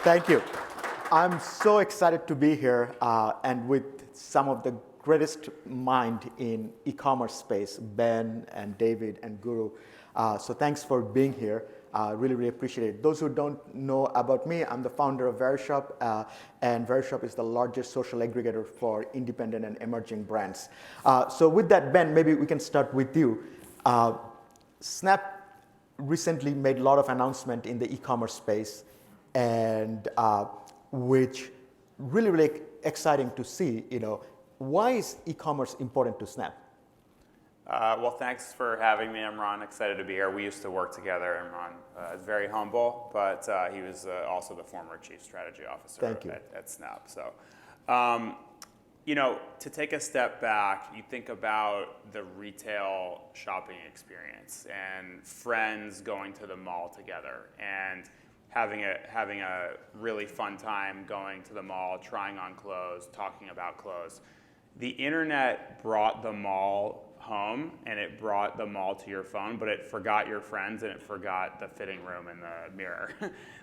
Thank you. I'm so excited to be here and with some of the greatest mind in e-commerce space, Ben and David and Guru. So thanks for being here. Really, really appreciate it. Those who don't know about me, I'm the founder of Vera Shop, and Vera Shop is the largest social aggregator for independent and emerging brands. So with that, Ben, maybe we can start with you. Snap recently made a lot of announcement in the e-commerce space, and which really, really exciting to see. Why is e-commerce important to Snap? Well, thanks for having me, Imran. Excited to be here. We used to work together. Imran is very humble, but he was also the former chief strategy officer at Snap. So, to take a step back, you think about the retail shopping experience and friends going to the mall together and having a really fun time going to the mall, trying on clothes, talking about clothes. The internet brought the mall home and it brought the mall to your phone, but it forgot your friends and it forgot the fitting room and the mirror.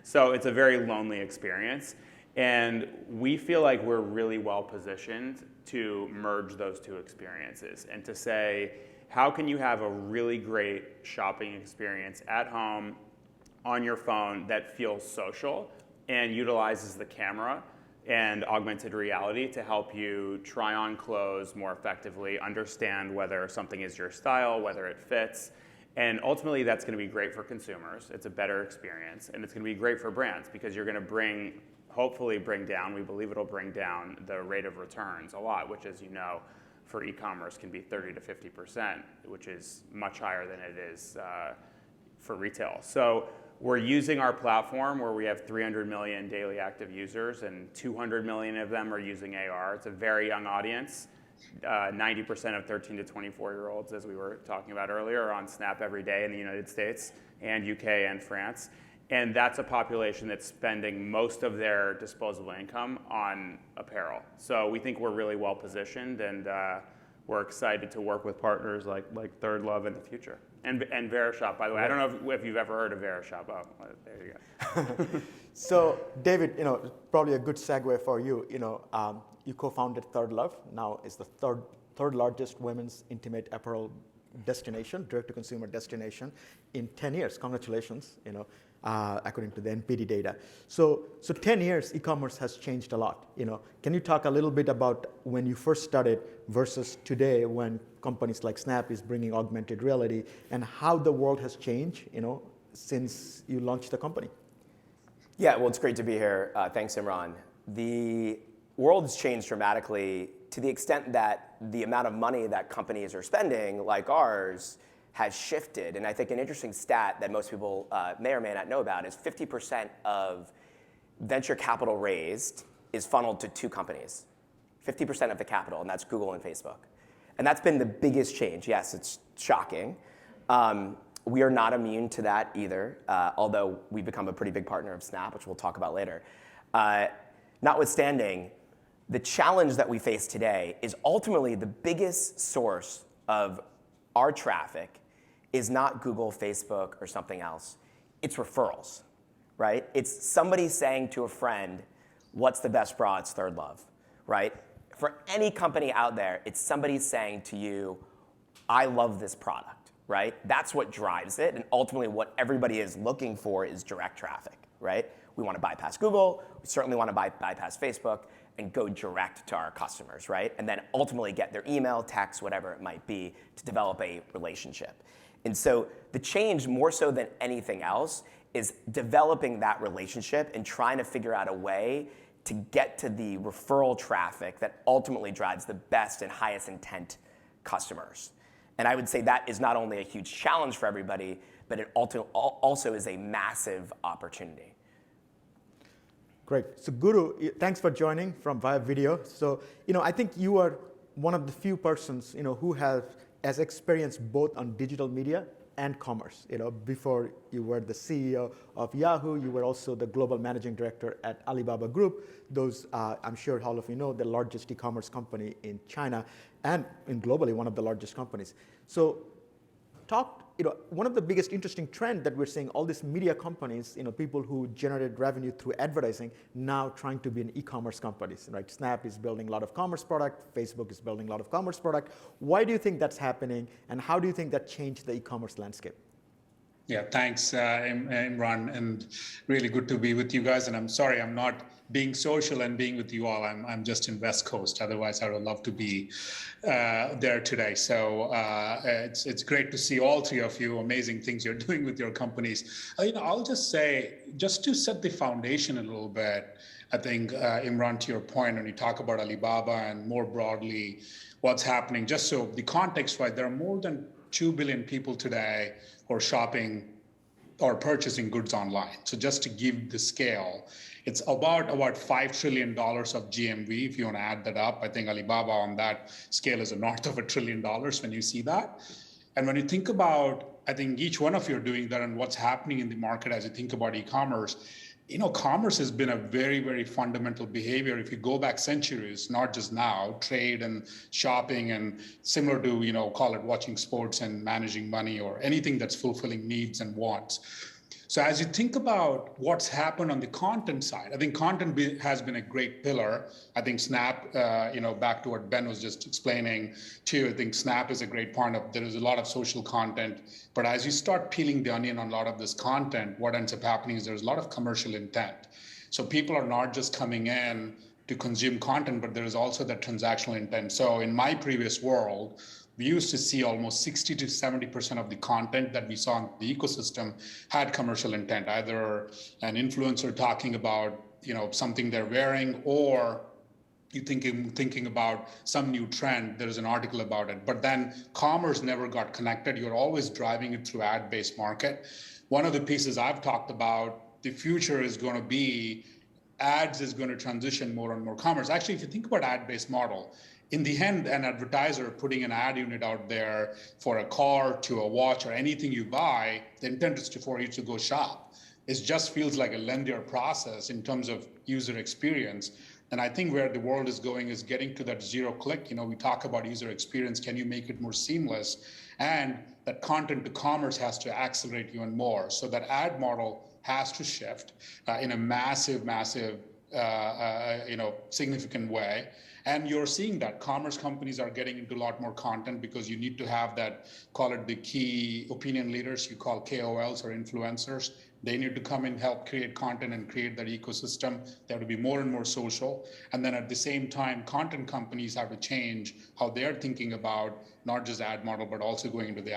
So it's a very lonely experience. And we feel like we're really well positioned to merge those two experiences and to say, how can you have a really great shopping experience at home on your phone that feels social and utilizes the camera and augmented reality to help you try on clothes more effectively, understand whether something is your style, whether it fits, and ultimately that's going to be great for consumers. It's a better experience, and it's going to be great for brands because you're going to hopefully bring down, we believe it'll bring down the rate of returns a lot, which, as you know, for e-commerce can be 30 to 50%, which is much higher than it is for retail. So we're using our platform where we have 300 million daily active users and 200 million of them are using AR. It's a very young audience. 90% of 13 to 24-year-olds, as we were talking about earlier, are on Snap every day in the United States and UK and France. And that's a population that's spending most of their disposable income on apparel. So we think we're really well positioned, and we're excited to work with partners like ThirdLove in the future. And Vera Shop, by the way. I don't know if you've ever heard of Vera Shop. Oh, there you go. So, David, probably a good segue for you. You co-founded ThirdLove. Now it's the third largest women's intimate apparel destination, direct-to-consumer destination, in 10 years. Congratulations. According to the NPD data. So 10 years, e-commerce has changed a lot. Can you talk a little bit about when you first started versus today, when companies like Snap is bringing augmented reality, and how the world has changed, since you launched the company? Yeah, well, it's great to be here. Thanks, Imran. The world has changed dramatically to the extent that the amount of money that companies are spending, like ours, has shifted. And I think an interesting stat that most people may or may not know about is 50% of venture capital raised is funneled to two companies. 50% of the capital, and that's Google and Facebook. And that's been the biggest change. Yes, it's shocking. We are not immune to that either, although we've become a pretty big partner of Snap, which we'll talk about later. Notwithstanding, the challenge that we face today is ultimately the biggest source of our traffic is not Google, Facebook, or something else. It's referrals, right? It's somebody saying to a friend, what's the best bra? It's ThirdLove, right? For any company out there, it's somebody saying to you, I love this product, right? That's what drives it, and ultimately what everybody is looking for is direct traffic, right? We want to bypass Google, we certainly want to bypass Facebook, and go direct to our customers, right? And then ultimately get their email, text, whatever it might be, to develop a relationship. And so the change, more so than anything else, is developing that relationship and trying to figure out a way to get to the referral traffic that ultimately drives the best and highest intent customers. And I would say that is not only a huge challenge for everybody, but it also is a massive opportunity. Great. So Guru, thanks for joining from via video. So, I think you are one of the few persons, who has experience both on digital media and commerce. Before you were the CEO of Yahoo, you were also the global managing director at Alibaba Group. Those, I'm sure all of you know, the largest e-commerce company in China and globally one of the largest companies. So talk one of the biggest interesting trend that we're seeing, all these media companies, people who generated revenue through advertising, now trying to be an e-commerce companies, right? Snap is building a lot of commerce product, Facebook is building a lot of commerce product. Why do you think that's happening, and how do you think that changed the e-commerce landscape? Yeah, thanks, Imran, and really good to be with you guys. And I'm sorry, I'm not being social and being with you all. I'm just in West Coast. Otherwise, I would love to be there today. So it's great to see all three of you. Amazing things you're doing with your companies. I'll just say, just to set the foundation a little bit, I think, Imran, to your point, when you talk about Alibaba and more broadly what's happening, just so the context, right, there are more than 2 billion people today who are shopping or purchasing goods online. So just to give the scale, it's about $5 trillion of GMV. If you want to add that up, I think Alibaba on that scale is north of $1 trillion when you see that. And when you think about, I think each one of you are doing that and what's happening in the market as you think about e-commerce, commerce has been a very, very fundamental behavior. If you go back centuries, not just now, trade and shopping and similar to, call it watching sports and managing money or anything that's fulfilling needs and wants. So as you think about what's happened on the content side, I think content has been a great pillar. I think Snap, back to what Ben was just explaining too, I think Snap is a great part of, there is a lot of social content, but as you start peeling the onion on a lot of this content, what ends up happening is there's a lot of commercial intent. So people are not just coming in to consume content, but there is also that transactional intent. So in my previous world, we used to see almost 60 to 70% of the content that we saw in the ecosystem had commercial intent, either an influencer talking about something they're wearing, or you thinking about some new trend, there's an article about it. But then commerce never got connected. You're always driving it through ad-based market. One of the pieces I've talked about, the future is going to be ads is going to transition more and more commerce. Actually, if you think about ad-based model, in the end, an advertiser putting an ad unit out there for a car to a watch or anything you buy, the intent is for you to go shop. It just feels like a lengthier process in terms of user experience. And I think where the world is going is getting to that zero click. We talk about user experience. Can you make it more seamless? And that content to commerce has to accelerate even more. So that ad model has to shift in a massive, significant way. And you're seeing that commerce companies are getting into a lot more content because you need to have that, call it the key opinion leaders, you call KOLs or influencers. They need to come and help create content and create that ecosystem. They have to be more and more social. And then at the same time, content companies have to change how they're thinking about not just ad model, but also going into the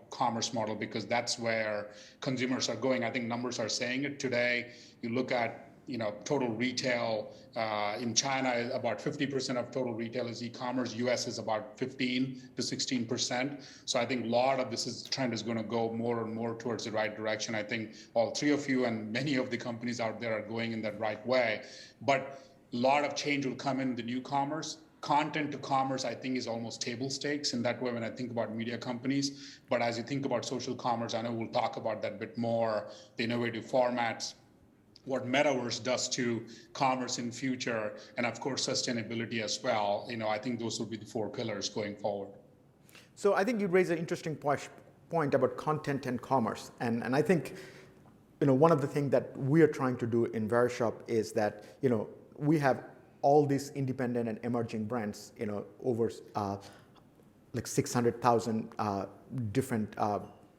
commerce model, because that's where consumers are going. I think numbers are saying it today. You look at total retail in China, about 50% of total retail is e-commerce. US is about 15 to 16%. So I think a lot of this trend is going to go more and more towards the right direction. I think all three of you and many of the companies out there are going in that right way. But a lot of change will come in the new commerce. Content to commerce, I think, is almost table stakes in that way when I think about media companies. But as you think about social commerce, I know we'll talk about that a bit more, the innovative formats, what metaverse does to commerce in future, and of course sustainability as well. I think those will be the 4 pillars going forward. So I think you raise an interesting point about content and commerce, and I think one of the things that we are trying to do in Verishop is that we have all these independent and emerging brands, over like 600,000 different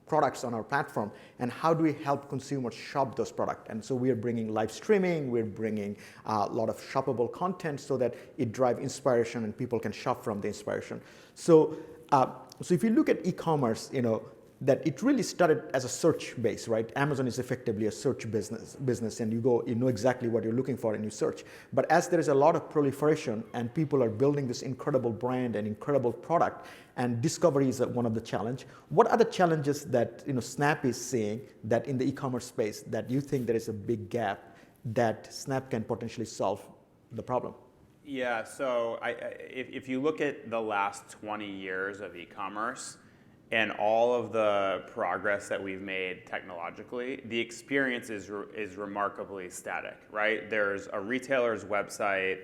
products on our platform, and how do we help consumers shop those products? And so we are bringing live streaming, we're bringing a lot of shoppable content so that it drives inspiration and people can shop from the inspiration. So if you look at e-commerce, that it really started as a search base, right? Amazon is effectively a search business, and you know exactly what you're looking for and you search. But as there is a lot of proliferation and people are building this incredible brand and incredible product, and discovery is one of the challenge. What are the challenges that Snap is seeing that in the e-commerce space that you think there is a big gap that Snap can potentially solve the problem? Yeah, so if you look at the last 20 years of e-commerce, and all of the progress that we've made technologically, the experience is remarkably static, right? There's a retailer's website,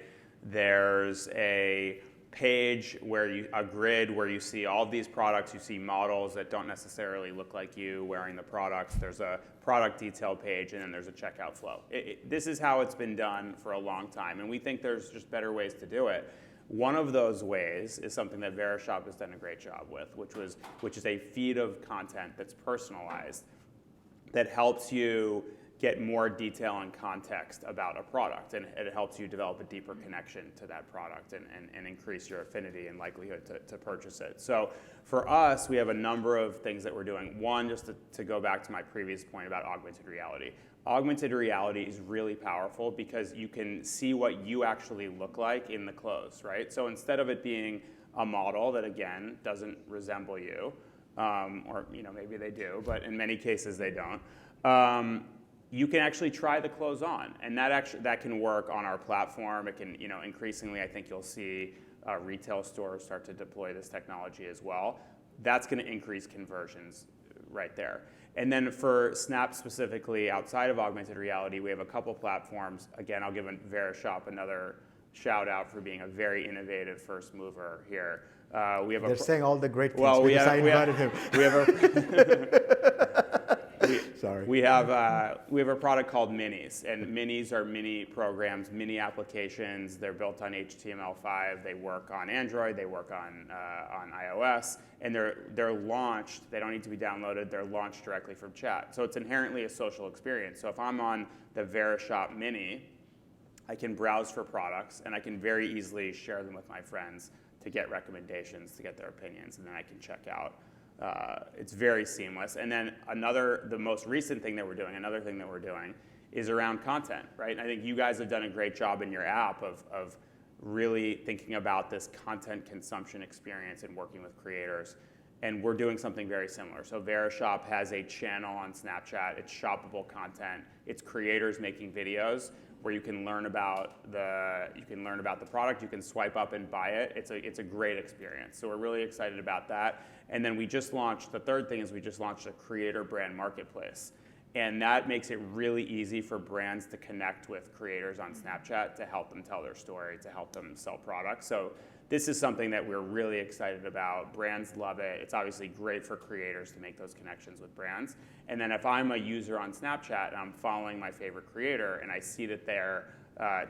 there's a page a grid where you see all these products, you see models that don't necessarily look like you wearing the products. There's a product detail page, and then there's a checkout flow. This is how it's been done for a long time, and we think there's just better ways to do it. One of those ways is something that Vera Shop has done a great job with, which is a feed of content that's personalized, that helps you get more detail and context about a product, and it helps you develop a deeper connection to that product and increase your affinity and likelihood to purchase it. So for us, we have a number of things that we're doing. One, just to go back to my previous point about augmented reality. Augmented reality is really powerful because you can see what you actually look like in the clothes, right? So instead of it being a model that, again, doesn't resemble you, or maybe they do, but in many cases they don't, you can actually try the clothes on, and that can work on our platform. It can, increasingly, I think you'll see retail stores start to deploy this technology as well. That's going to increase conversions right there. And then for Snap specifically, outside of augmented reality, we have a couple platforms. Again, I'll give Vera Shop another shout out for being a very innovative first mover here. They're saying all the great things well, because I invited him. We have Sorry. We have a product called Minis, and Minis are mini programs, mini applications. They're built on HTML5. They work on Android. They work on iOS, and they're launched. They don't need to be downloaded. They're launched directly from chat. So it's inherently a social experience. So if I'm on the Vera Shop Mini, I can browse for products, and I can very easily share them with my friends to get recommendations, to get their opinions, and then I can check out. It's very seamless. And then the most recent thing that we're doing, another thing that we're doing, is around content, right? And I think you guys have done a great job in your app of really thinking about this content consumption experience and working with creators. And we're doing something very similar. So Vera Shop has a channel on Snapchat. It's shoppable content. It's creators making videos where you can learn about the product. You can swipe up and buy it. It's a great experience. So we're really excited about that. And then the third thing is we just launched a creator brand marketplace. And that makes it really easy for brands to connect with creators on Snapchat to help them tell their story, to help them sell products. So this is something that we're really excited about. Brands love it. It's obviously great for creators to make those connections with brands. And then if I'm a user on Snapchat and I'm following my favorite creator and I see that they're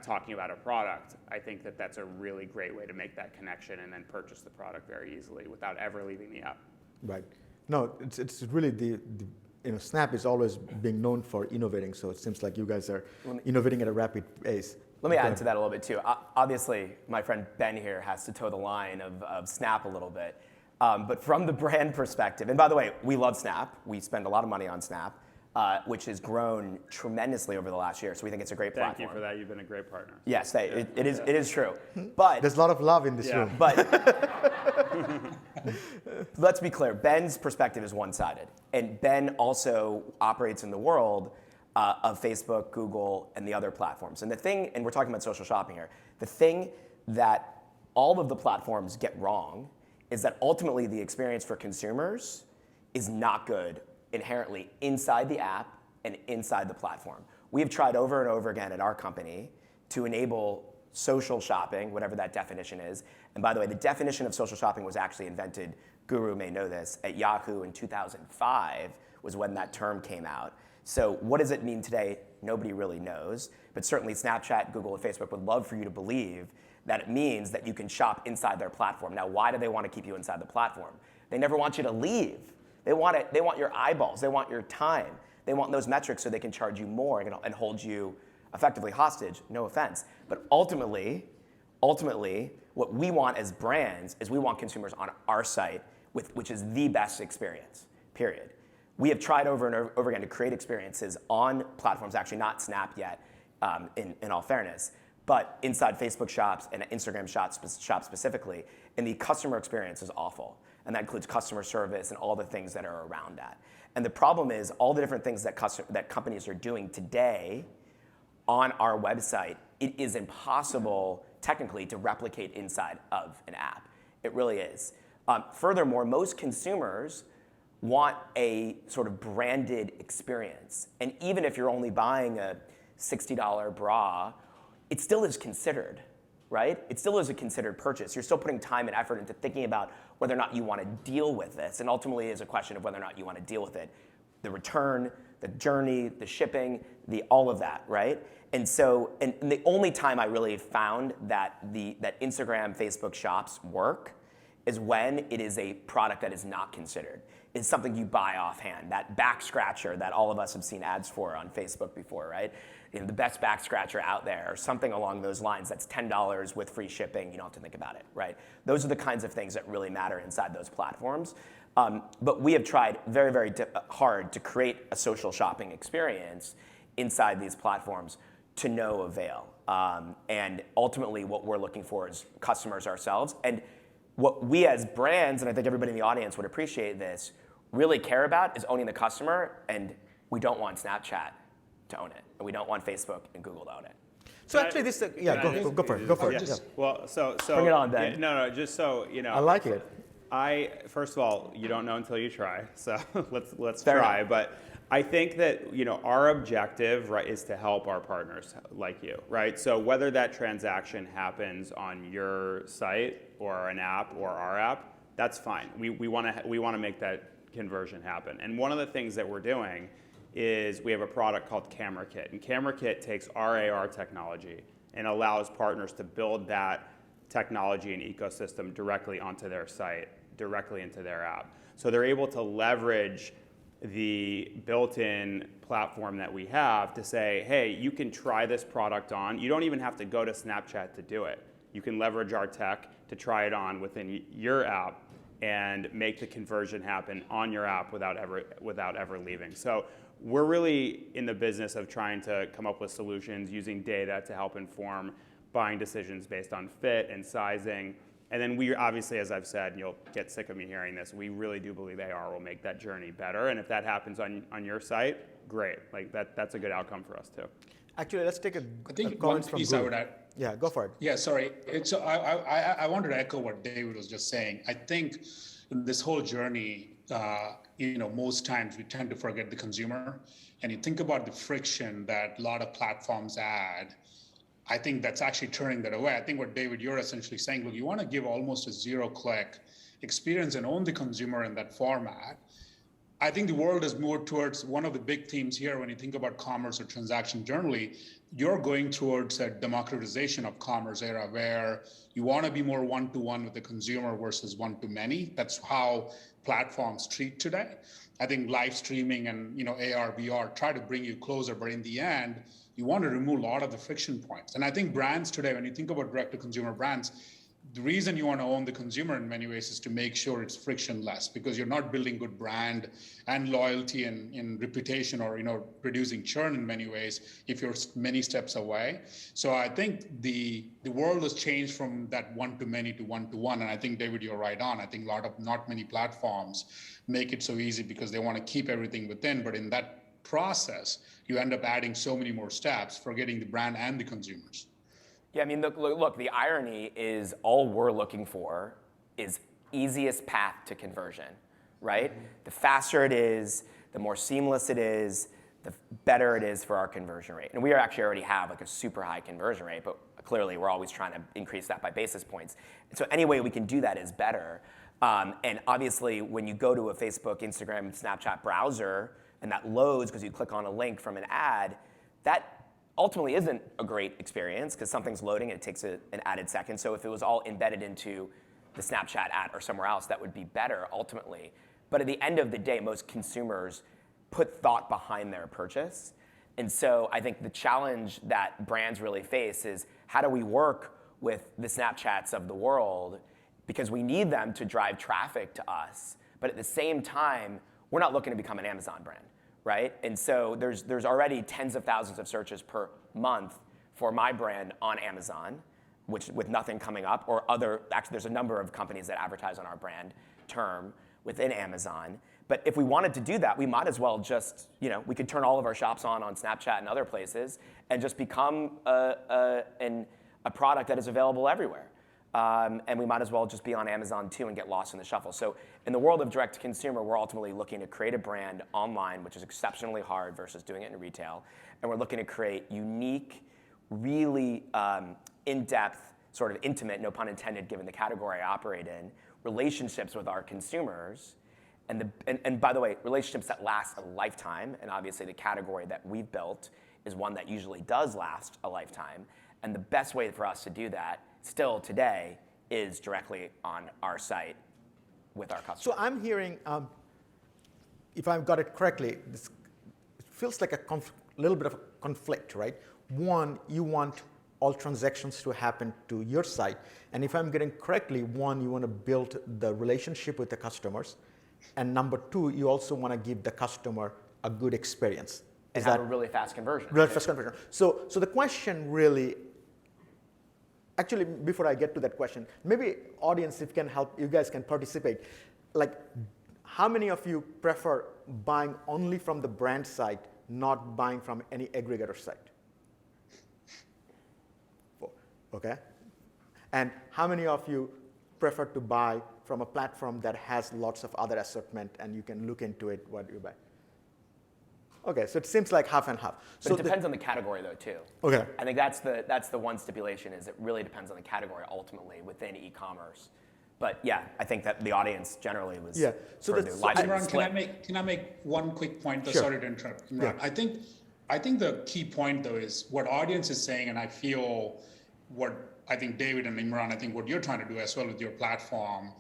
talking about a product, I think that that's a really great way to make that connection and then purchase the product very easily without ever leaving the app. Right. No, it's really Snap is always being known for innovating, so it seems like you guys are innovating at a rapid pace. Let me add to that a little bit too. Obviously, my friend Ben here has to toe the line of Snap a little bit. But from the brand perspective, and by the way, we love Snap. We spend a lot of money on Snap, which has grown tremendously over the last year. So we think it's a great platform. Thank you for that. You've been a great partner. Yes, it is true. But there's a lot of love in this room. But let's be clear. Ben's perspective is one-sided, and Ben also operates in the world of Facebook, Google, and the other platforms. And we're talking about social shopping here, the thing that all of the platforms get wrong is that ultimately the experience for consumers is not good inherently inside the app and inside the platform. We have tried over and over again at our company to enable social shopping, whatever that definition is. And by the way, the definition of social shopping was actually invented, Guru may know this, at Yahoo in 2005 was when that term came out. So what does it mean today? Nobody really knows. But certainly Snapchat, Google, and Facebook would love for you to believe that it means that you can shop inside their platform. Now, why do they want to keep you inside the platform? They never want you to leave. They want your eyeballs. They want your time. They want those metrics so they can charge you more and hold you effectively hostage, no offense. But ultimately, what we want as brands is we want consumers on our site, which is the best experience, period. We have tried over and over again to create experiences on platforms, actually not Snap yet, in all fairness, but inside Facebook shops and Instagram shops specifically, and the customer experience is awful. And that includes customer service and all the things that are around that. And the problem is all the different things that companies are doing today on our website, it is impossible technically to replicate inside of an app. It really is. Furthermore, most consumers want a sort of branded experience. And even if you're only buying a $60 bra, it still is considered. right? It still is a considered purchase. You're still putting time and effort into thinking about whether or not you want to deal with this, and ultimately is a question of whether or not you want to deal with it. The return, the journey, the shipping, all of that, right? And so, and the only time I really found that that Instagram, Facebook shops work is when it is a product that is not considered. It's something you buy offhand, that back scratcher that all of us have seen ads for on Facebook before, right? You know, the best back scratcher out there, or something along those lines that's $10 with free shipping, you don't have to think about it, right? Those are the kinds of things that really matter inside those platforms. But we have tried very, very hard to create a social shopping experience inside these platforms to no avail. And ultimately what we're looking for is customers ourselves. And what we as brands, and I think everybody in the audience would appreciate this, really care about is owning the customer, and we don't want Snapchat to own it, and we don't want Facebook and Google to own it. So actually, this go for it. Yeah. Well, so Bring it on, Ben. No, just so you know. I like it. First of all, you don't know until you try. So let's Fair try. enough. But I think that our objective, right, is to help our partners like you, right? So whether that transaction happens on your site or an app or our app, that's fine. We want to make that conversion happen. And one of the things that we're doing is we have a product called Camera Kit, and Camera Kit takes our AR technology and allows partners to build that technology and ecosystem directly onto their site, directly into their app. So they're able to leverage the built-in platform that we have to say, hey, you can try this product on. You don't even have to go to Snapchat to do it. You can leverage our tech to try it on within your app and make the conversion happen on your app without ever leaving. So we're really in the business of trying to come up with solutions using data to help inform buying decisions based on fit and sizing. And then we obviously, as I've said, and you'll get sick of me hearing this, we really do believe AR will make that journey better. And if that happens on your site, great. Like that's a good outcome for us too. Actually, let's take I think one comments from piece I Google. would add. Yeah, go for it. Yeah, sorry. So I wanted to echo what David was just saying. I think in this whole journey, most times we tend to forget the consumer. And you think about the friction that a lot of platforms add. I think that's actually turning that away. I think what David, you're essentially saying, look, you want to give almost a zero-click experience and own the consumer in that format. I think the world has moved towards one of the big themes here when you think about commerce or transaction generally, you're going towards a democratization of commerce era where you want to be more one-to-one with the consumer versus one-to-many. That's how platforms treat today. I think live streaming and AR, VR try to bring you closer, but in the end, you want to remove a lot of the friction points. And I think brands today, when you think about direct-to-consumer brands, the reason you want to own the consumer in many ways is to make sure it's frictionless, because you're not building good brand and loyalty and reputation or reducing churn in many ways if you're many steps away. So I think the world has changed from that one-to-many to one-to-one. And I think, David, you're right on. I think not many platforms make it so easy because they want to keep everything within. But in that process, you end up adding so many more steps, forgetting the brand and the consumers. Yeah, I mean, look, the irony is all we're looking for is easiest path to conversion, right? Mm-hmm. The faster it is, the more seamless it is, the better it is for our conversion rate. And we actually already have like a super high conversion rate, but clearly we're always trying to increase that by basis points. And so any way we can do that is better. And obviously, when you go to a Facebook, Instagram, Snapchat browser, and that loads because you click on a link from an ad, that ultimately isn't a great experience because something's loading and it takes an added second. So if it was all embedded into the Snapchat ad or somewhere else, that would be better ultimately. But at the end of the day, most consumers put thought behind their purchase. And so I think the challenge that brands really face is how do we work with the Snapchats of the world, because we need them to drive traffic to us. But at the same time, we're not looking to become an Amazon brand. Right? And so there's already tens of thousands of searches per month for my brand on Amazon, which with nothing coming up, or actually there's a number of companies that advertise on our brand term within Amazon. But if we wanted to do that, we might as well just, we could turn all of our shops on Snapchat and other places and just become a product that is available everywhere. And we might as well just be on Amazon too and get lost in the shuffle. So in the world of direct to consumer, we're ultimately looking to create a brand online, which is exceptionally hard versus doing it in retail. And we're looking to create unique, really in-depth sort of intimate, no pun intended, given the category I operate in, relationships with our consumers, and by the way, relationships that last a lifetime, and obviously the category that we've built is one that usually does last a lifetime, and the best way for us to do that still today is directly on our site with our customers. So I'm hearing, if I've got it correctly, this it feels like a little bit of a conflict, right? One, you want all transactions to happen to your site, and if I'm getting correctly, one, you want to build the relationship with the customers, and number two, you also want to give the customer a good experience. And have a really fast conversion. Really fast conversion. So the question really, actually, before I get to that question, maybe audience, if you can help, you guys can participate. Like, how many of you prefer buying only from the brand site, not buying from any aggregator site? Okay. And how many of you prefer to buy from a platform that has lots of other assortment and you can look into it, what you buy? Okay, so it seems like half and half. But so it depends on the category, though, too. Okay. I think that's the one stipulation, is it really depends on the category ultimately within e-commerce. But yeah, I think that the audience generally was. Yeah. So Imran, can I make one quick point? Sure. Sorry to interrupt, Imran. Yeah. I think the key point though is what audience is saying, and I feel what I think David and Imran, I think what you're trying to do as well with your platform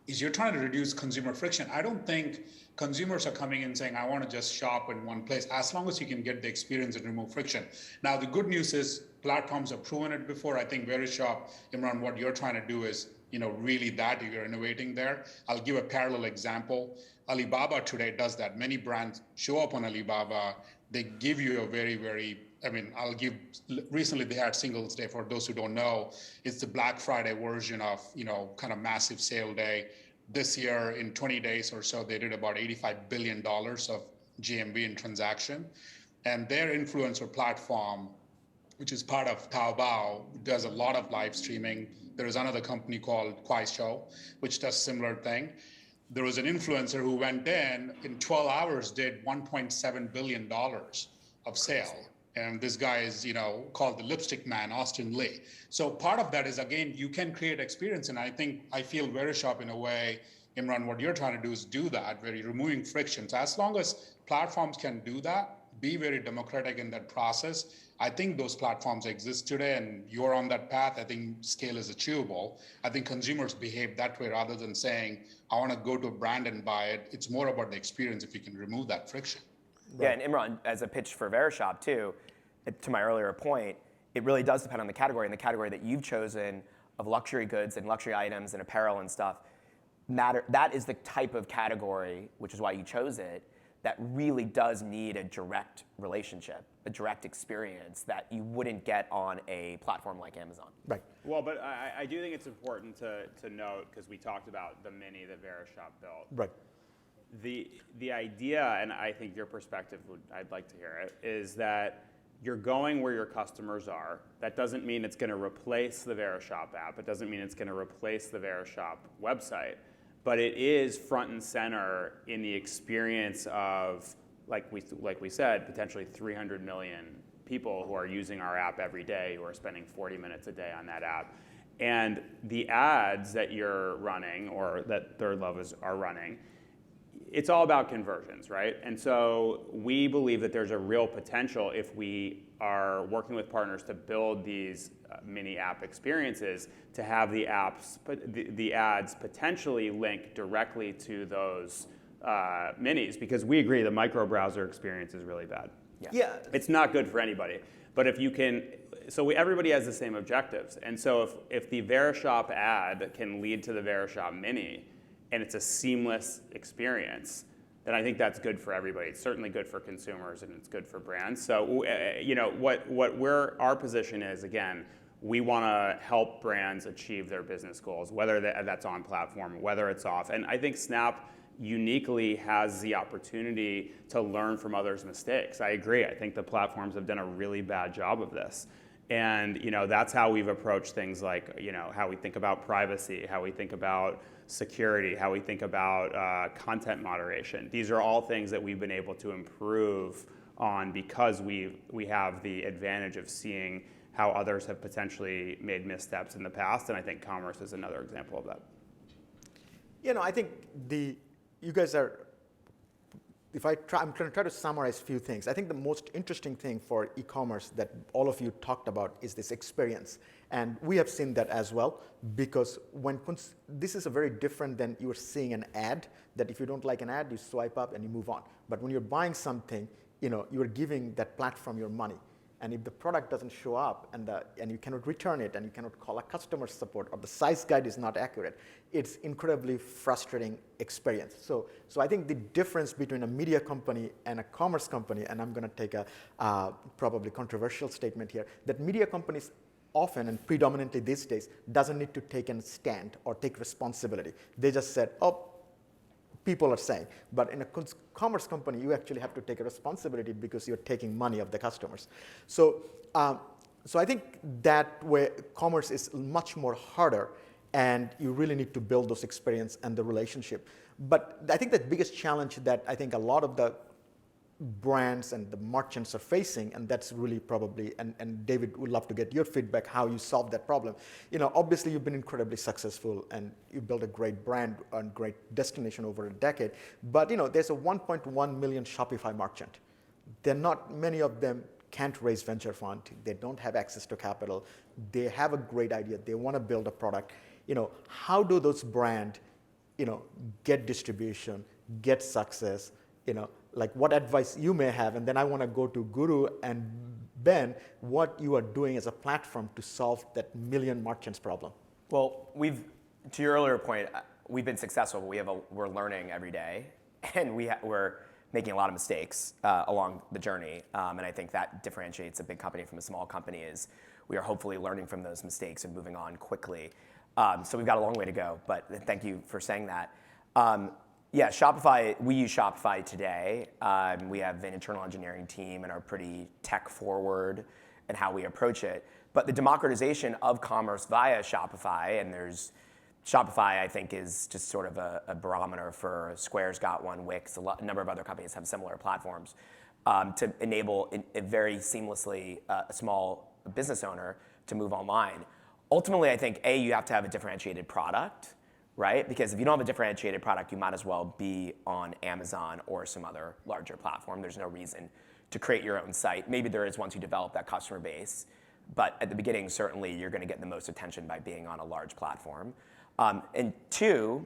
is you're trying to reduce consumer friction. I don't think consumers are coming in saying, I want to just shop in one place, as long as you can get the experience and remove friction. Now, the good news is platforms have proven it before. I think Verishop, Imran, what you're trying to do is, really that you're innovating there. I'll give a parallel example. Alibaba today does that. Many brands show up on Alibaba. They give you a very, very, recently they had Singles Day. For those who don't know, it's the Black Friday version of, kind of massive sale day. This year, in 20 days or so, they did about $85 billion of GMV in transaction. And their influencer platform, which is part of Taobao, does a lot of live streaming. There is another company called Kuaishou, which does similar thing. There was an influencer who went in 12 hours, did $1.7 billion of sale. And this guy is, called the Lipstick Man, Austin Lee. So part of that is, again, you can create experience. And I feel Verishop in a way, Imran, what you're trying to do is do that, where you're removing friction. So as long as platforms can do that, be very democratic in that process, I think those platforms exist today and you're on that path. I think scale is achievable. I think consumers behave that way rather than saying, I want to go to a brand and buy it. It's more about the experience if you can remove that friction. Yeah, and Imran, as a pitch for Verishop too, to my earlier point, it really does depend on the category, and the category that you've chosen of luxury goods and luxury items and apparel and stuff, that is the type of category, which is why you chose it, that really does need a direct relationship, a direct experience that you wouldn't get on a platform like Amazon. Right. Well, but I do think it's important to note, because we talked about the Mini that Verishop built. Right. The idea, and I think your perspective, I'd like to hear it, is that you're going where your customers are. That doesn't mean it's going to replace the Verishop app. It doesn't mean it's going to replace the Verishop website. But it is front and center in the experience of, like we said, potentially 300 million people who are using our app every day, who are spending 40 minutes a day on that app. And the ads that you're running, or that ThirdLove are running, it's all about conversions, right? And so we believe that there's a real potential, if we are working with partners to build these mini app experiences, to have the ads potentially link directly to those minis, because we agree the micro browser experience is really bad. Yeah. It's not good for anybody. But if you can, everybody has the same objectives. And so if the Verishop ad can lead to the Verishop mini, and it's a seamless experience, then I think that's good for everybody. It's certainly good for consumers, and it's good for brands. So, our position is, again, we want to help brands achieve their business goals, whether that's on platform, whether it's off. And I think Snap uniquely has the opportunity to learn from others' mistakes. I agree. I think the platforms have done a really bad job of this. And that's how we've approached things like how we think about privacy, how we think about security, how we think about content moderation. These are all things that we've been able to improve on because we have the advantage of seeing how others have potentially made missteps in the past. And I think commerce is another example of that. I think you guys are, I'm going to try to summarize a few things. I think the most interesting thing for e-commerce that all of you talked about is this experience. And we have seen that as well, because this is a very different than you're seeing an ad, that if you don't like an ad, you swipe up and you move on. But when you're buying something, you're giving that platform your money. And if the product doesn't show up and you cannot return it and you cannot call a customer support or the size guide is not accurate, it's incredibly frustrating experience. So I think the difference between a media company and a commerce company, and I'm going to take a probably controversial statement here, that media companies often and predominantly these days doesn't need to take a stand or take responsibility. They just said, oh, people are saying. But in a commerce company, you actually have to take a responsibility because you're taking money of the customers. So I think that way commerce is much more harder, and you really need to build those experience and the relationship. But I think the biggest challenge that I think a lot of the brands and the merchants are facing, and that's really probably, and David would love to get your feedback, how you solve that problem. Obviously you've been incredibly successful and you built a great brand and great destination over a decade, but there's a 1.1 million Shopify merchant. Not many of them can't raise venture fund. They don't have access to capital. They have a great idea. They want to build a product. How do those brands, get distribution, get success, like what advice you may have, and then I want to go to Guru and Ben, what you are doing as a platform to solve that million merchants problem. Well, to your earlier point, we've been successful, but we're learning every day, and we're making a lot of mistakes along the journey, and I think that differentiates a big company from a small company is we are hopefully learning from those mistakes and moving on quickly. So we've got a long way to go, but thank you for saying that. Yeah, Shopify, we use Shopify today. We have an internal engineering team and are pretty tech forward in how we approach it. But the democratization of commerce via Shopify, and Shopify I think is just sort of a barometer for Square's got one, Wix, a number of other companies have similar platforms to enable very seamlessly a small business owner to move online. Ultimately, I think you have to have a differentiated product, right? Because if you don't have a differentiated product, you might as well be on Amazon or some other larger platform. There's no reason to create your own site. Maybe there is once you develop that customer base, but at the beginning, certainly you're going to get the most attention by being on a large platform. And two,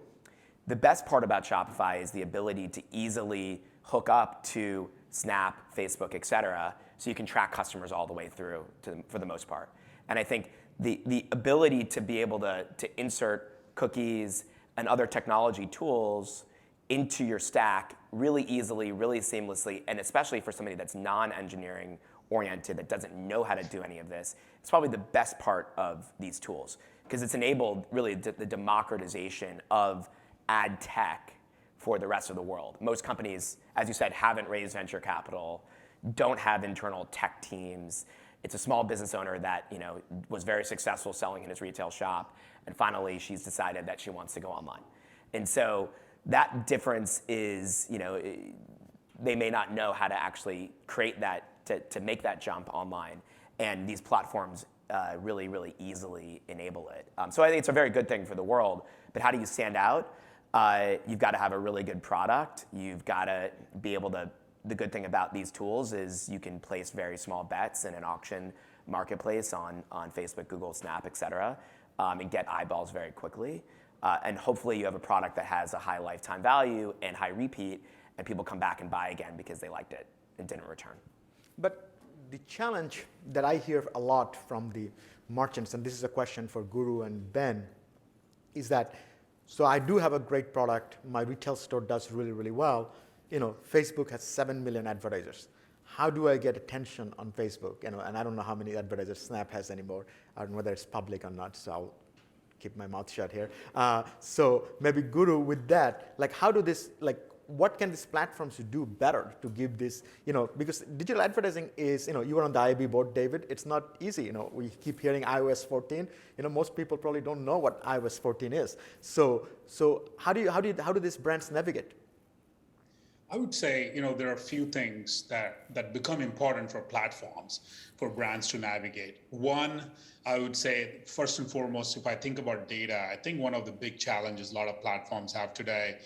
the best part about Shopify is the ability to easily hook up to Snap, Facebook, et cetera, so you can track customers all the way through for the most part. And I think the ability to be able to insert cookies and other technology tools into your stack really easily, really seamlessly, and especially for somebody that's non-engineering oriented, that doesn't know how to do any of this, it's probably the best part of these tools because it's enabled really the democratization of ad tech for the rest of the world. Most companies, as you said, haven't raised venture capital, don't have internal tech teams. It's a small business owner that was very successful selling in his retail shop, and finally she's decided that she wants to go online. And so that difference is, they may not know how to actually create that, to make that jump online, and these platforms really, really easily enable it. So I think it's a very good thing for the world, but how do you stand out? You've got to have a really good product. You've got to be able to. The good thing about these tools is you can place very small bets in an auction marketplace on Facebook, Google, Snap, et cetera, and get eyeballs very quickly. And hopefully you have a product that has a high lifetime value and high repeat, and people come back and buy again because they liked it and didn't return. But the challenge that I hear a lot from the merchants, and this is a question for Guru and Ben, is that, so I do have a great product, my retail store does really, really well, Facebook has 7 million advertisers. How do I get attention on Facebook? And I don't know how many advertisers Snap has anymore. I don't know whether it's public or not, so I'll keep my mouth shut here. So maybe Guru, with that, what can these platforms do better to give this, because digital advertising is, you were on the IAB board, David. It's not easy. We keep hearing iOS 14. Most people probably don't know what iOS 14 is. So how do these brands navigate? I would say, there are a few things that become important for platforms, for brands to navigate. One, I would say, first and foremost, if I think about data, I think one of the big challenges a lot of platforms have today,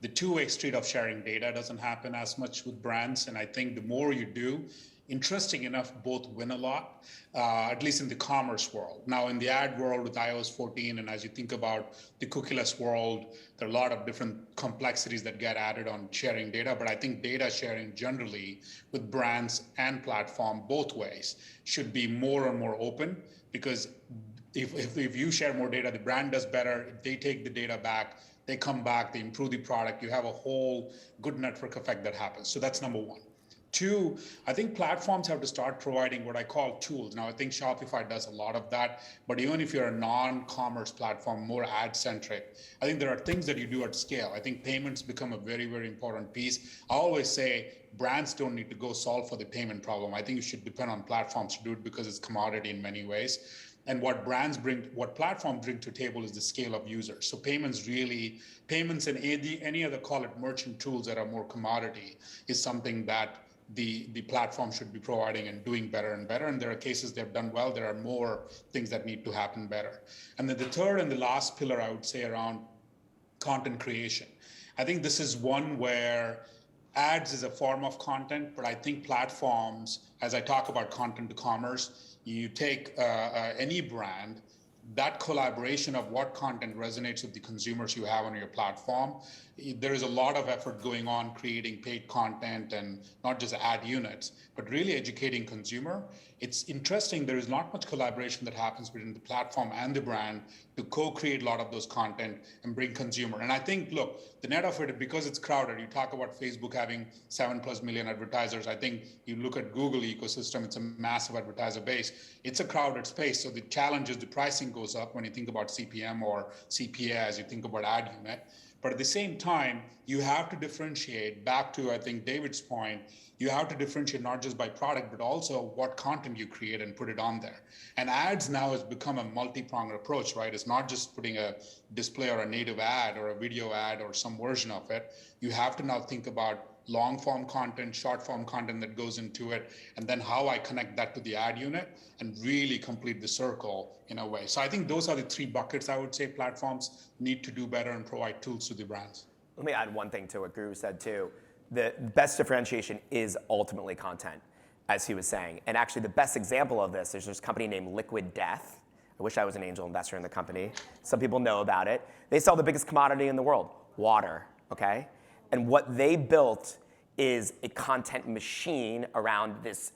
the two-way street of sharing data doesn't happen as much with brands. And I think the more you do, interesting enough, both win a lot, at least in the commerce world. Now, in the ad world with iOS 14, and as you think about the cookieless world, there are a lot of different complexities that get added on sharing data. But I think data sharing generally with brands and platform both ways should be more and more open, because if you share more data, the brand does better. If they take the data back, they come back, they improve the product. You have a whole good network effect that happens. So that's number one. Two, I think platforms have to start providing what I call tools. Now, I think Shopify does a lot of that, but even if you're a non-commerce platform, more ad-centric, I think there are things that you do at scale. I think payments become a very, very important piece. I always say brands don't need to go solve for the payment problem. I think you should depend on platforms to do it because it's commodity in many ways. And what platforms bring to table is the scale of users. So payments and any other, call it merchant tools that are more commodity, is something that the platform should be providing and doing better and better. And there are cases they've done well. There are more things that need to happen better. And then the third and the last pillar, I would say, around content creation. I think this is one where ads is a form of content, but I think platforms, as I talk about content to commerce, you take any brand, that collaboration of what content resonates with the consumers you have on your platform. There is a lot of effort going on creating paid content and not just ad units, but really educating consumer. It's interesting, there is not much collaboration that happens between the platform and the brand to co-create a lot of those content and bring consumer. And I think, look, the net of it, because it's crowded, you talk about Facebook having 7+ million advertisers. I think you look at Google ecosystem, it's a massive advertiser base. It's a crowded space. So the challenge is the pricing goes up when you think about CPM or CPA as you think about ad unit. But at the same time, you have to differentiate, back to, I think, David's point, you have to differentiate not just by product, but also what content you create and put it on there. And ads now has become a multi-pronged approach, right? It's not just putting a display or a native ad or a video ad or some version of it. You have to now think about long form content, short form content that goes into it, and then how I connect that to the ad unit and really complete the circle in a way. So I think those are the three buckets I would say platforms need to do better and provide tools to the brands. Let me add one thing to what Guru said too. The best differentiation is ultimately content, as he was saying. And actually the best example of this is this company named Liquid Death. I wish I was an angel investor in the company. Some people know about it. They sell the biggest commodity in the world, water, okay? And what they built is a content machine around this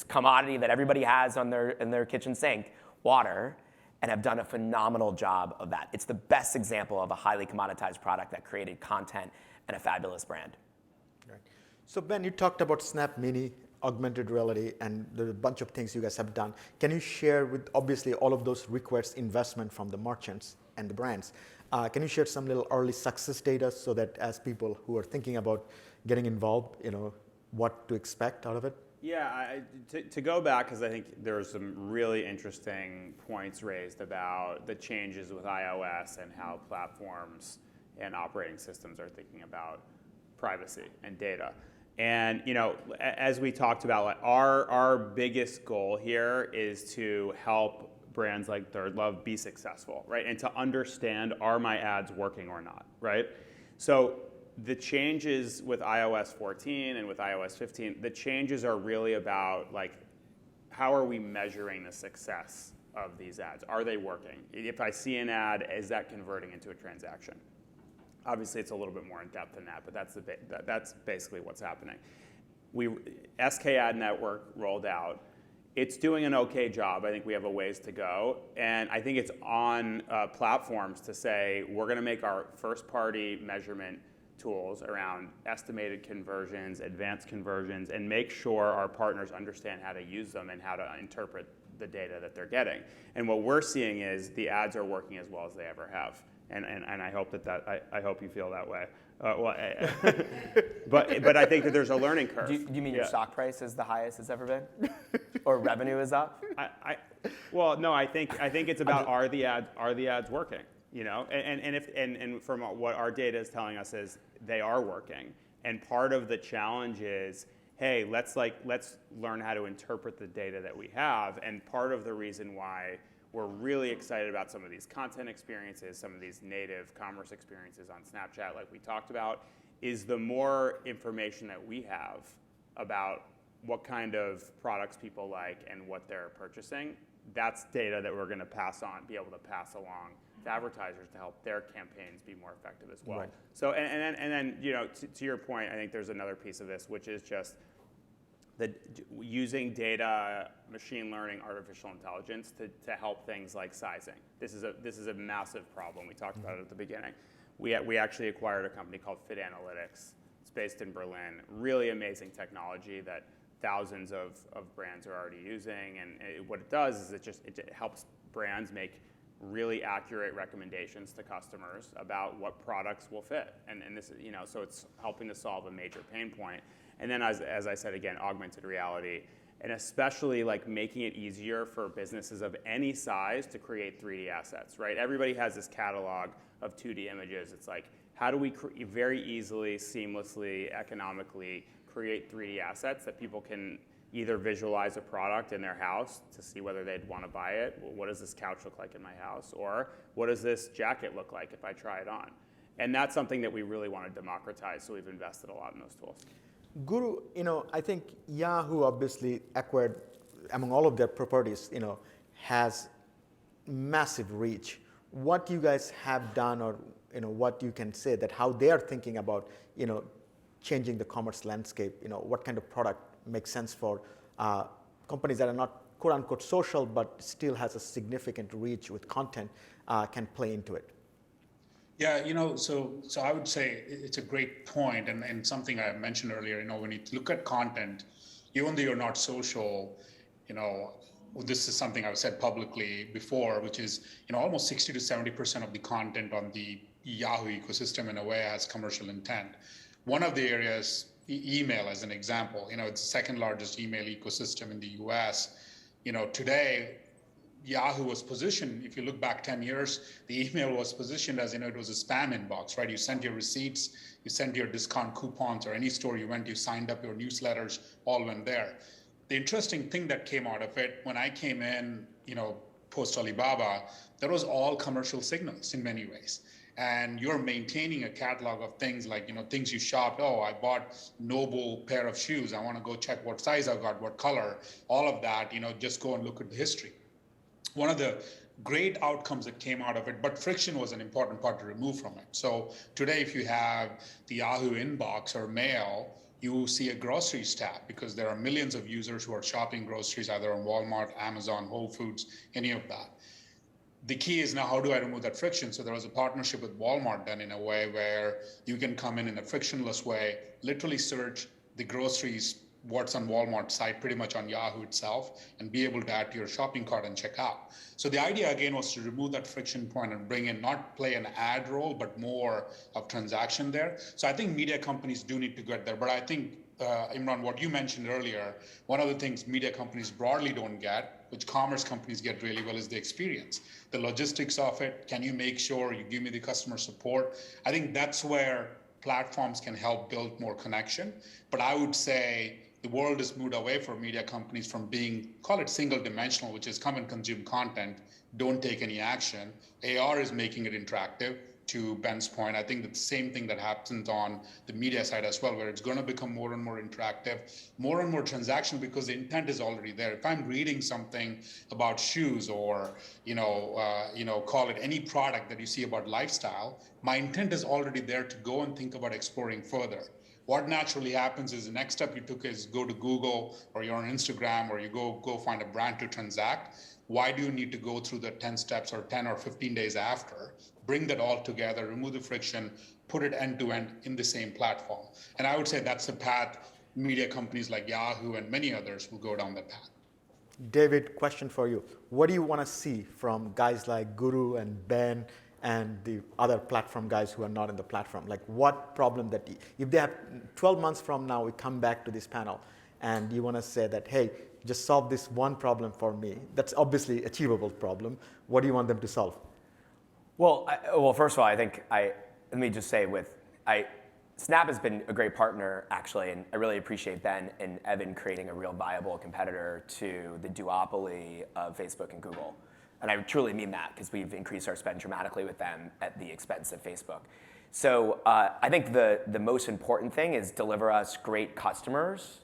commodity that everybody has in their kitchen sink, water, and have done a phenomenal job of that. It's the best example of a highly commoditized product that created content and a fabulous brand. Right. So Ben, you talked about Snap Mini, augmented reality, and the bunch of things you guys have done. Can you share with, obviously all of those requires investment from the merchants and the brands. Can you share some little early success data so that as people who are thinking about getting involved, what to expect out of it? Yeah, to go back, because I think there are some really interesting points raised about the changes with iOS and how platforms and operating systems are thinking about privacy and data. And as we talked about, like, our biggest goal here is to help brands like ThirdLove be successful, right? And to understand, are my ads working or not, right? So the changes with iOS 14 and with iOS 15, the changes are really about, like, how are we measuring the success of these ads? Are they working? If I see an ad, is that converting into a transaction? Obviously, it's a little bit more in depth than that, but that's basically what's happening. SK Ad Network rolled out. It's doing an okay job. I think we have a ways to go. And I think it's on platforms to say, we're going to make our first-party measurement tools around estimated conversions, advanced conversions, and make sure our partners understand how to use them and how to interpret the data that they're getting. And what we're seeing is the ads are working as well as they ever have. And I hope I hope you feel that way. But I think that there's a learning curve. Do you mean your stock price is the highest it's ever been, or revenue is up? Well, no. I think it's about are the ads working? And from what our data is telling us is they are working. And part of the challenge is, hey, let's learn how to interpret the data that we have. And part of the reason why we're really excited about some of these content experiences, some of these native commerce experiences on Snapchat, like we talked about, is the more information that we have about what kind of products people like and what they're purchasing, that's data that we're going to be able to pass along to advertisers to help their campaigns be more effective as well. Right. So, and then to your point, I think there's another piece of this, which is just using data, machine learning, artificial intelligence to help things like sizing. This is a massive problem. We talked about it at the beginning. We actually acquired a company called Fit Analytics. It's based in Berlin. Really amazing technology that thousands of brands are already using. And what it does is it helps brands make really accurate recommendations to customers about what products will fit. And this, so it's helping to solve a major pain point. And then as I said again, augmented reality, and especially like making it easier for businesses of any size to create 3D assets, right? Everybody has this catalog of 2D images. It's like, how do we very easily, seamlessly, economically create 3D assets that people can either visualize a product in their house to see whether they'd want to buy it? Well, what does this couch look like in my house? Or what does this jacket look like if I try it on? And that's something that we really want to democratize, so we've invested a lot in those tools. Guru, I think Yahoo obviously acquired, among all of their properties, has massive reach. What you guys have done, or what you can say that how they are thinking about, changing the commerce landscape. What kind of product makes sense for companies that are not quote unquote social, but still has a significant reach with content, can play into it. Yeah, so I would say it's a great point, and something I mentioned earlier, when you look at content, even though you're not social, this is something I've said publicly before, which is, almost 60 to 70% of the content on the Yahoo ecosystem in a way has commercial intent. One of the areas, email as an example, it's the second largest email ecosystem in the US. Today, Yahoo was positioned, if you look back 10 years, the email was positioned as, it was a spam inbox, right? You sent your receipts, you sent your discount coupons, or any store you went, you signed up, your newsletters all went there. The interesting thing that came out of it, when I came in, post Alibaba, there was all commercial signals in many ways. And you're maintaining a catalog of things like, things you shopped. Oh, I bought Noble pair of shoes. I want to go check what size I got, what color, all of that, just go and look at the history. One of the great outcomes that came out of it, but friction was an important part to remove from it. So today, if you have the Yahoo inbox or mail, you see a groceries tab because there are millions of users who are shopping groceries either on Walmart, Amazon, Whole Foods, any of that. The key is now, how do I remove that friction? So there was a partnership with Walmart done in a way where you can come in a frictionless way, literally search the groceries, what's on Walmart's site, pretty much on Yahoo itself, and be able to add to your shopping cart and check out. So the idea again was to remove that friction point and bring in, not play an ad role, but more of transaction there. So I think media companies do need to get there. But I think, Imran, what you mentioned earlier, one of the things media companies broadly don't get, which commerce companies get really well, is the experience. The logistics of it, can you make sure you give me the customer support? I think that's where platforms can help build more connection. But I would say the world has moved away from media companies from being, call it single dimensional, which is come and consume content, don't take any action. AR is making it interactive. To Ben's point, I think the same thing that happens on the media side as well, where it's going to become more and more interactive, more and more transaction, because the intent is already there. If I'm reading something about shoes or, call it any product that you see about lifestyle, my intent is already there to go and think about exploring further. What naturally happens is the next step you took is go to Google, or you're on Instagram, or you go find a brand to transact. Why do you need to go through the 10 steps or 10 or 15 days after? Bring that all together, remove the friction, put it end to end in the same platform. And I would say that's the path media companies like Yahoo and many others will go down that path. David, question for you. What do you want to see from guys like Guru and Ben and the other platform guys who are not in the platform? Like, what problem that, if they have 12 months from now, we come back to this panel and you want to say that, hey, just solve this one problem for me. That's obviously achievable problem. What do you want them to solve? Well, first of all, I think let me just say Snap has been a great partner, actually, and I really appreciate Ben and Evan creating a real viable competitor to the duopoly of Facebook and Google. And I truly mean that, because we've increased our spend dramatically with them at the expense of Facebook. So I think the most important thing is deliver us great customers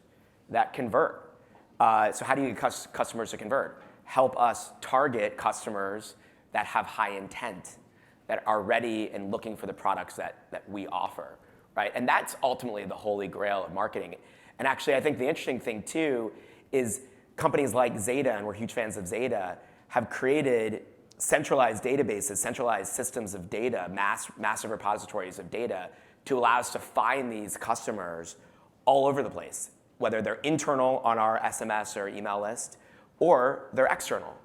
that convert. So how do you get customers to convert? Help us target customers that have high intent, that are ready and looking for the products that we offer. Right? And that's ultimately the holy grail of marketing. And actually, I think the interesting thing too is companies like Zeta, and we're huge fans of Zeta, have created centralized databases, centralized systems of data, massive repositories of data to allow us to find these customers all over the place, whether they're internal on our SMS or email list, or they're external.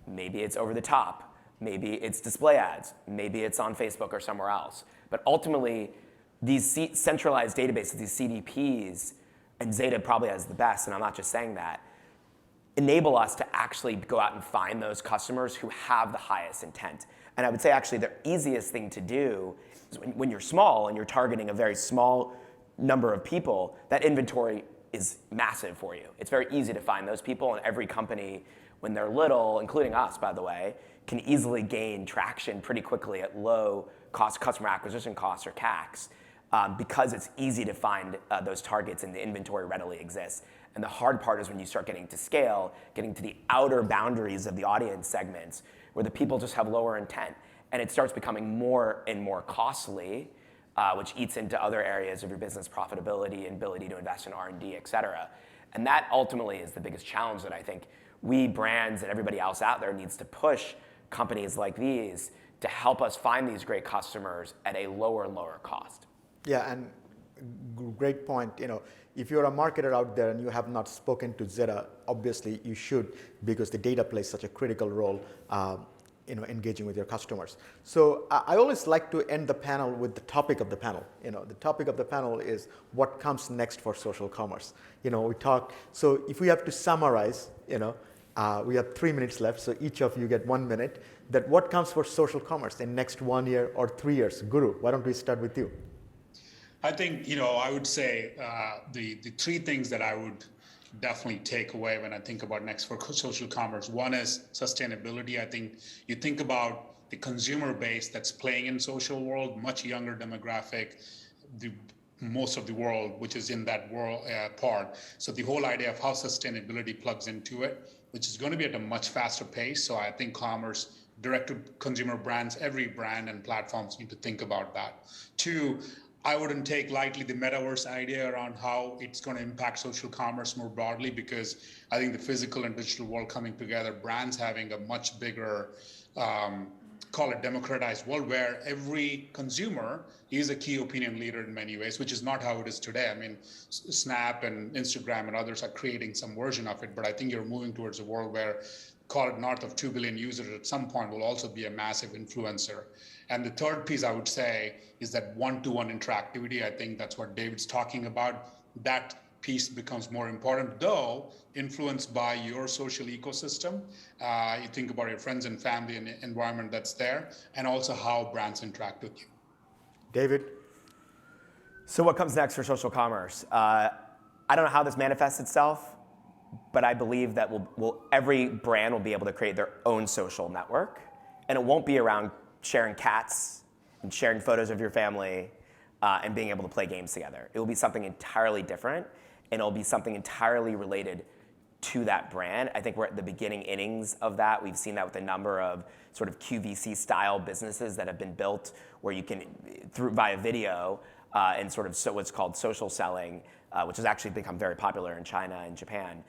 Maybe it's over the top, maybe it's display ads, maybe it's on Facebook or somewhere else. But ultimately, these centralized databases, these CDPs, and Zeta probably has the best, and I'm not just saying that, enable us to actually go out and find those customers who have the highest intent. And I would say actually the easiest thing to do is when you're small and you're targeting a very small number of people, that inventory is massive for you. It's very easy to find those people, and every company, when they're little, including us, by the way, can easily gain traction pretty quickly at low cost customer acquisition costs or CACs. Because it's easy to find those targets and the inventory readily exists. And the hard part is when you start getting to scale, getting to the outer boundaries of the audience segments where the people just have lower intent. And it starts becoming more and more costly, which eats into other areas of your business profitability and ability to invest in R&D, et cetera. And that ultimately is the biggest challenge that I think we brands and everybody else out there needs to push companies like these to help us find these great customers at a lower and lower cost. Yeah, and great point. If you're a marketer out there and you have not spoken to Zeta, obviously you should, because the data plays such a critical role, engaging with your customers. So I always like to end the panel with the topic of the panel. The topic of the panel is what comes next for social commerce. We talk. So if we have to summarize, we have 3 minutes left. So each of you get 1 minute. That what comes for social commerce in next 1 year or 3 years? Guru, why don't we start with you? I think, I would say the three things that I would definitely take away when I think about next for social commerce. One is sustainability. I think you think about the consumer base that's playing in social world, much younger demographic, most of the world, which is in that world part. So the whole idea of how sustainability plugs into it, which is going to be at a much faster pace. So I think commerce, direct to consumer brands, every brand and platforms need to think about that. Two, I wouldn't take lightly the metaverse idea around how it's going to impact social commerce more broadly, because I think the physical and digital world coming together, brands having a much bigger, call it democratized world where every consumer is a key opinion leader in many ways, which is not how it is today. I mean, Snap and Instagram and others are creating some version of it, but I think you're moving towards a world where, call it north of 2 billion users at some point, will also be a massive influencer. And the third piece I would say is that one-to-one interactivity. I think that's what David's talking about. That piece becomes more important, though influenced by your social ecosystem. You think about your friends and family and the environment that's there, and also how brands interact with you. David? So what comes next for social commerce? I don't know how this manifests itself, but I believe that every brand will be able to create their own social network, and it won't be around sharing cats and sharing photos of your family and being able to play games together. It will be something entirely different, and it'll be something entirely related to that brand. I think we're at the beginning innings of that. We've seen that with a number of sort of QVC style businesses that have been built where you can, via video and sort of what's called social selling, which has actually become very popular in China and Japan.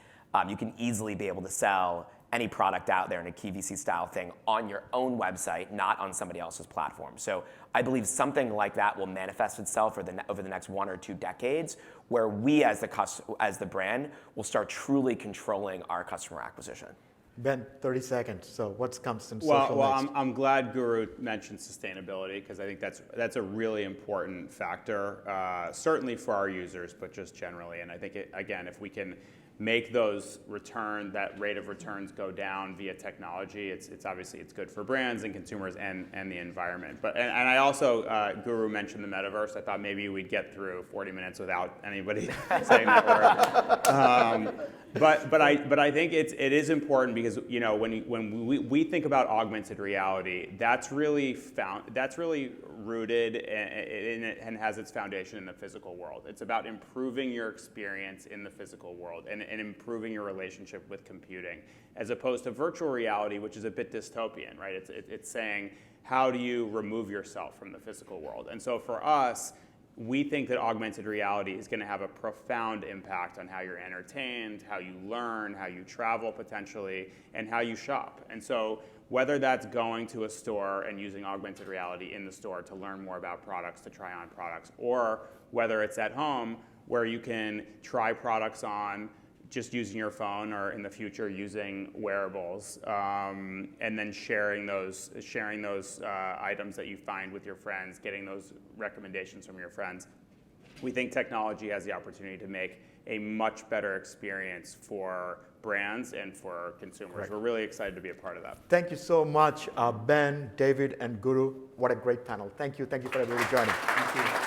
You can easily be able to sell any product out there in a QVC style thing on your own website, not on somebody else's platform. So I believe something like that will manifest itself over the next 1 or 2 decades, where we as the brand will start truly controlling our customer acquisition. Ben, 30 seconds. So what comes in social next? I'm glad Guru mentioned sustainability, because I think that's a really important factor, certainly for our users, but just generally. And I think, again, if we can make that rate of returns go down via technology, it's obviously it's good for brands and consumers and the environment. And I also, Guru mentioned the metaverse. I thought maybe we'd get through 40 minutes without anybody saying that word. But I think it is important because when we think about augmented reality, that's really rooted in it and has its foundation in the physical world. It's about improving your experience in the physical world and improving your relationship with computing, as opposed to virtual reality, which is a bit dystopian, right? It's saying, how do you remove yourself from the physical world? And so for us, we think that augmented reality is going to have a profound impact on how you're entertained, how you learn, how you travel potentially, and how you shop. And so whether that's going to a store and using augmented reality in the store to learn more about products, to try on products, or whether it's at home where you can try products on just using your phone, or in the future using wearables, and then sharing those items that you find with your friends, getting those recommendations from your friends. We think technology has the opportunity to make a much better experience for brands and for consumers. Correct. We're really excited to be a part of that. Thank you so much, Ben, David, and Guru. What a great panel. Thank you for everybody joining. Thank you.